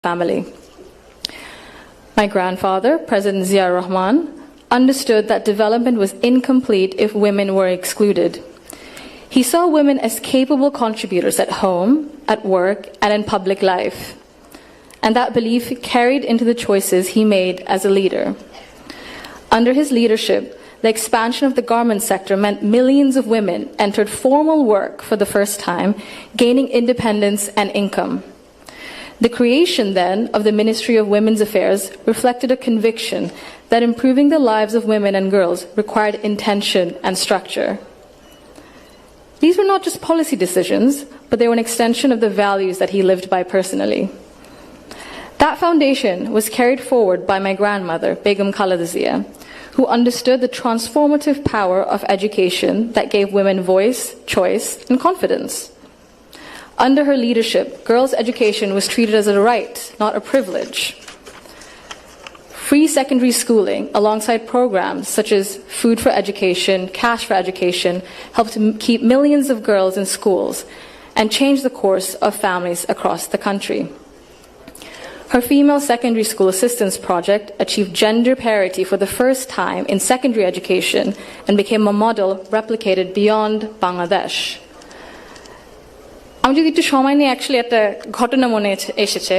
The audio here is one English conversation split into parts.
family. My grandfather, President Zia Rahman, understood that development was incomplete if women were excluded. He saw women as capable contributors at home, at work, and in public life. And that belief carried into the choices he made as a leader. Under his leadership, the expansion of the garment sector meant millions of women entered formal work for the first time, gaining independence and income. The creation, then, of the Ministry of Women's Affairs reflected a conviction that improving the lives of women and girls required intention and structure. These were not just policy decisions, but they were an extension of the values that he lived by personally. That foundation was carried forward by my grandmother, Begum Khaleda Zia, who understood the transformative power of education that gave women voice, choice, and confidence. Under her leadership, girls' education was treated as a right, not a privilege. Free secondary schooling, alongside programs such as Food for Education, Cash for Education, helped keep millions of girls in schools and change the course of families across the country. Her female secondary school assistance project achieved gender parity for the first time in secondary education and became a model replicated beyond Bangladesh. আমি যদি একটু সময় নিয়ে actually একটা ঘটনা মনে এসেছে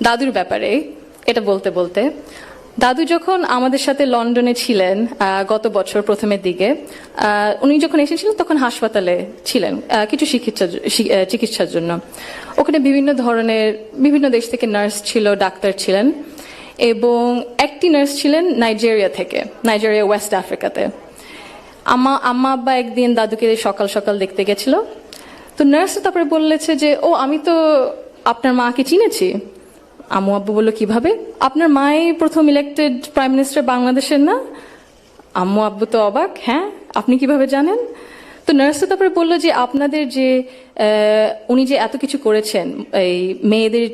দাদুর ব্যাপারে এটা বলতে বলতে দাদু যখন আমাদের সাথে লন্ডনে ছিলেন গত বছর প্রথমের দিকে উনি যখন এসেছিলেন তখন হাসপাতালে ছিলেন কিছু চিকিৎসার জন্য ওখানে বিভিন্ন দেশ থেকে নার্স ছিল ডাক্তার ছিলেন এবং একটি নার্স ছিলেন নাইজেরিয়া ওয়েস্ট আফ্রিকাতে আম্মা আব্বা একদিন দাদুকে সকাল সকাল দেখতে গেছিল তো নার্স তারপরে বললেছে যে ও আমি তো আপনার মাকে চিনেছি আম্মু আব্বু বললো কিভাবে আপনার মাই প্রথম ইলেক্টেড প্রাইম মিনিস্টার বাংলাদেশের না আম্মু আব্বু তো অবাক হ্যাঁ আপনি কিভাবে জানেন তো নার্স তারপরে বললো যে আপনাদের যে উনি যে এত কিছু করেছেন এই মেয়েদের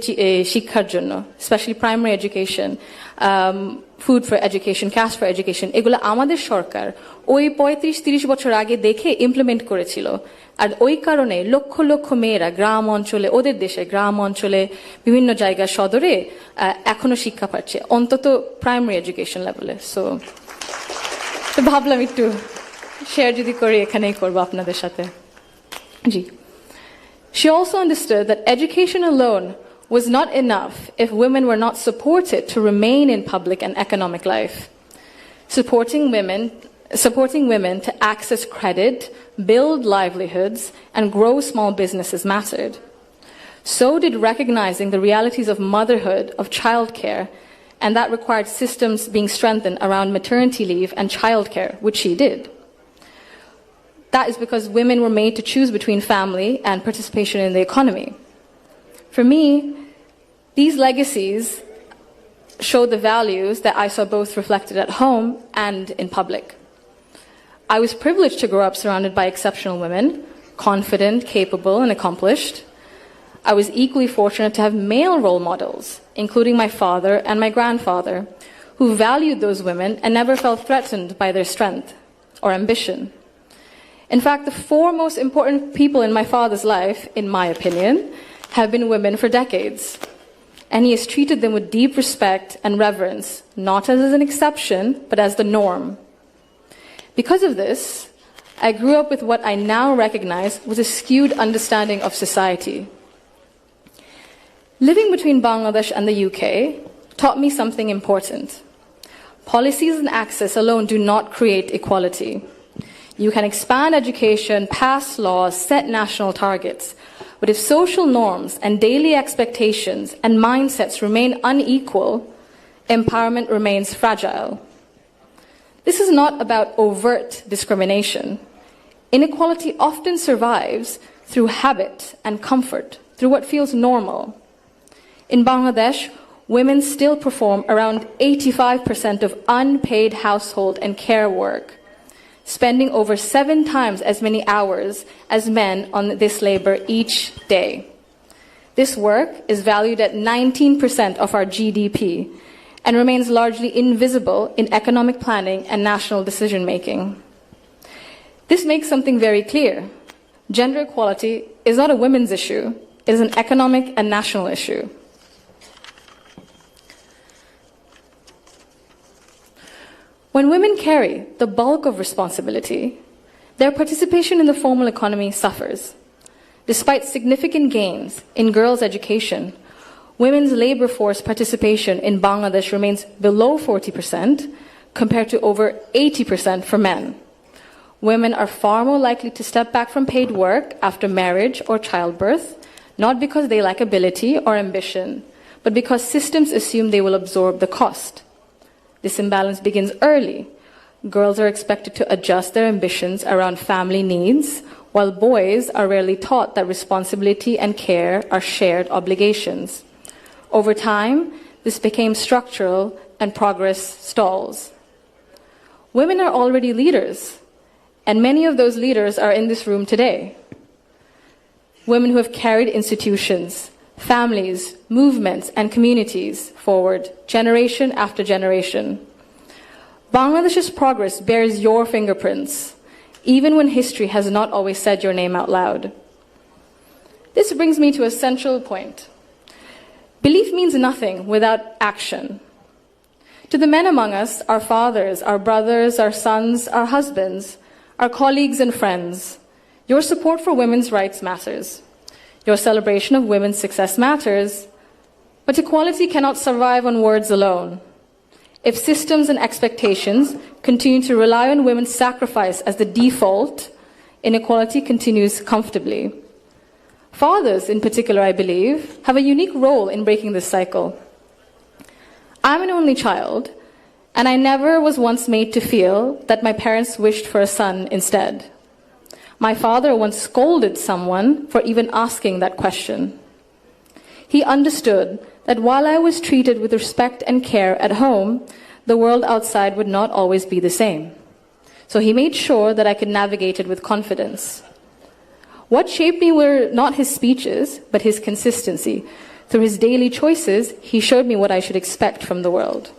শিক্ষার জন্য specially primary education food for education cash for education এগুলো আমাদের সরকার ওই ৩৫-৩০ বছর আগে দেখে ইমপ্লিমেন্ট করেছিল আর ওই কারণে লক্ষ লক্ষ মেয়েরা গ্রাম অঞ্চলে ওদের দেশে গ্রাম অঞ্চলে বিভিন্ন জায়গায় সদরে এখনো শিক্ষা পাচ্ছে অন্তত প্রাইমারি এডুকেশন লেভেলে সো ভাবলাম একটু শেয়ার যদি করি এখানেই করবো আপনাদের সাথে জি She also understood that education alone was not enough if women were not supported to remain in public and economic life. Supporting women to access credit, build livelihoods, and grow small businesses mattered. So did recognizing the realities of motherhood, of childcare, and that required systems being strengthened around maternity leave and childcare, which she did. That is because women were made to choose between family and participation in the economy. For me, these legacies show the values that I saw both reflected at home and in public. I was privileged to grow up surrounded by exceptional women, confident, capable, and accomplished. I was equally fortunate to have male role models, including my father and my grandfather, who valued those women and never felt threatened by their strength or ambition. In fact, the four most important people in my father's life, in my opinion, have been women for decades. And he has treated them with deep respect and reverence, not as an exception, but as the norm. Because of this, I grew up with what I now recognize was a skewed understanding of society. Living between Bangladesh and the UK taught me something important. Policies and access alone do not create equality. You can expand education, pass laws, set national targets, but if social norms and daily expectations and mindsets remain unequal, empowerment remains fragile. This is not about overt discrimination. Inequality often survives through habit and comfort, through what feels normal. In Bangladesh, women still perform around 85% of unpaid household and care work, spending over 7 times as many hours as men on this labor each day. This work is valued at 19% of our GDP and remains largely invisible in economic planning and national decision-making. This makes something very clear. Gender equality is not a women's issue, it is an economic and national issue. When women carry the bulk of responsibility, their participation in the formal economy suffers. Despite significant gains in girls' education, women's labor force participation in Bangladesh remains below 40% compared to over 80% for men. Women are far more likely to step back from paid work after marriage or childbirth, not because they lack ability or ambition, but because systems assume they will absorb the cost. This imbalance begins early. Girls are expected to adjust their ambitions around family needs, while boys are rarely taught that responsibility and care are shared obligations. Over time, this became structural and progress stalls. Women are already leaders, and many of those leaders are in this room today. Women who have carried institutions, families, movements, and communities forward, generation after generation. Bangladesh's progress bears your fingerprints, even when history has not always said your name out loud. This brings me to a central point. Belief means nothing without action. To the men among us, our fathers, our brothers, our sons, our husbands, our colleagues and friends, your support for women's rights matters. Your celebration of women's success matters, but equality cannot survive on words alone. If systems and expectations continue to rely on women's sacrifice as the default, inequality continues comfortably. Fathers, in particular, I believe, have a unique role in breaking this cycle. I'm an only child, and I never was once made to feel that my parents wished for a son instead. My father once scolded someone for even asking that question. He understood that while I was treated with respect and care at home, the world outside would not always be the same. So he made sure that I could navigate it with confidence. What shaped me were not his speeches, but his consistency. Through his daily choices, he showed me what I should expect from the world.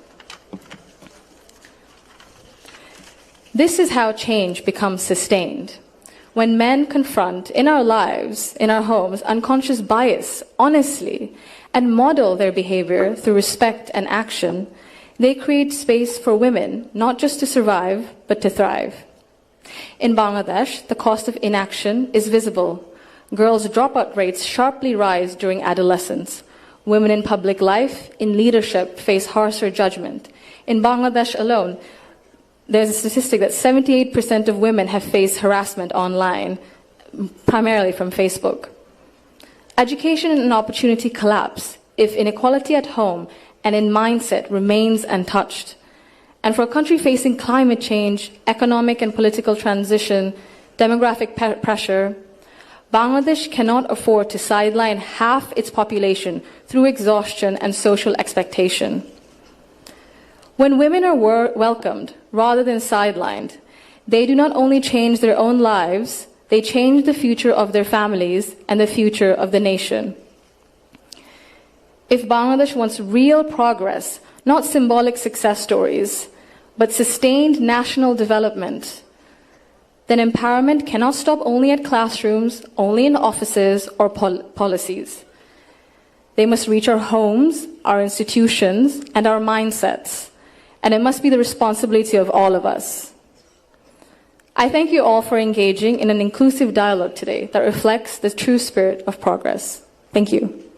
This is how change becomes sustained. When men confront in our lives, in our homes, unconscious bias honestly and model their behavior through respect and action, they create space for women not just to survive, but to thrive. In Bangladesh, the cost of inaction is visible. Girls' dropout rates sharply rise during adolescence. Women in public life, in leadership, face harsher judgment. In Bangladesh alone, there's a statistic that 78% of women have faced harassment online, primarily from Facebook. Education and opportunity collapse if inequality at home and in mindset remains untouched. And for a country facing climate change, economic and political transition, demographic pressure, Bangladesh cannot afford to sideline half its population through exhaustion and social expectation. When women are welcomed rather than sidelined, they do not only change their own lives, they change the future of their families and the future of the nation. If Bangladesh wants real progress, not symbolic success stories, but sustained national development, then empowerment cannot stop only at classrooms, only in offices or policies. They must reach our homes, our institutions, and our mindsets. And it must be the responsibility of all of us. I thank you all for engaging in an inclusive dialogue today that reflects the true spirit of progress. Thank you.